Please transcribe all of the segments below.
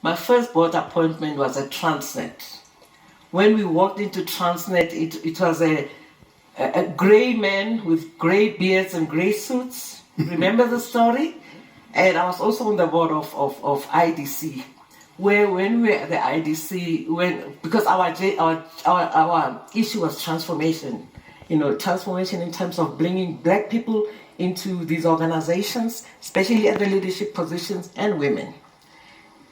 My first board appointment was at Transnet. When we walked into Transnet, it was a grey man with grey beards and grey suits. Remember the story? And I was also on the board of IDC, where when we were at the IDC, because our issue was transformation, transformation in terms of bringing black people into these organizations, especially at the leadership positions, and women.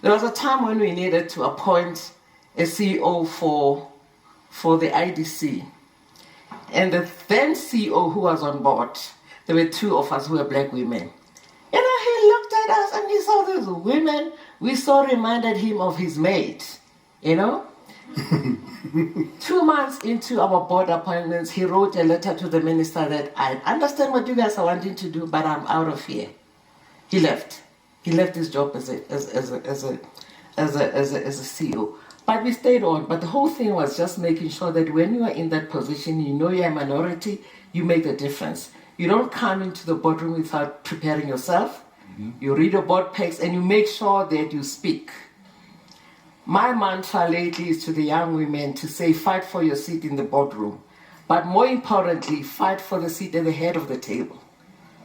There was a time when we needed to appoint a CEO for the IDC. And the then CEO who was on board, there were two of us who were black women. He looked at us and he saw these women. We so reminded him of his mate, 2 months into our board appointments, he wrote a letter to the minister that I understand what you guys are wanting to do, but I'm out of here. He left. He left his job as a CEO. But we stayed on. But the whole thing was just making sure that when you are in that position, you're a minority, you make the difference. You don't come into the boardroom without preparing yourself. Mm-hmm. You read your board packs and you make sure that you speak. My mantra lately is to the young women to say, fight for your seat in the boardroom. But more importantly, fight for the seat at the head of the table.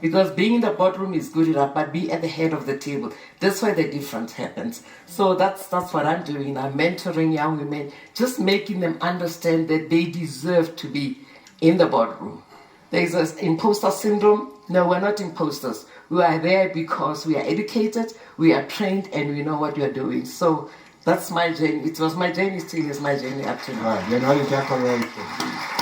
Because being in the boardroom is good enough, but be at the head of the table. That's where the difference happens. So that's what I'm doing. I'm mentoring young women, just making them understand that they deserve to be in the boardroom. There's an imposter syndrome. No, we're not imposters. We are there because we are educated, we are trained, and we know what we are doing. So that's my journey. It was my journey, still is my journey up to now. Right.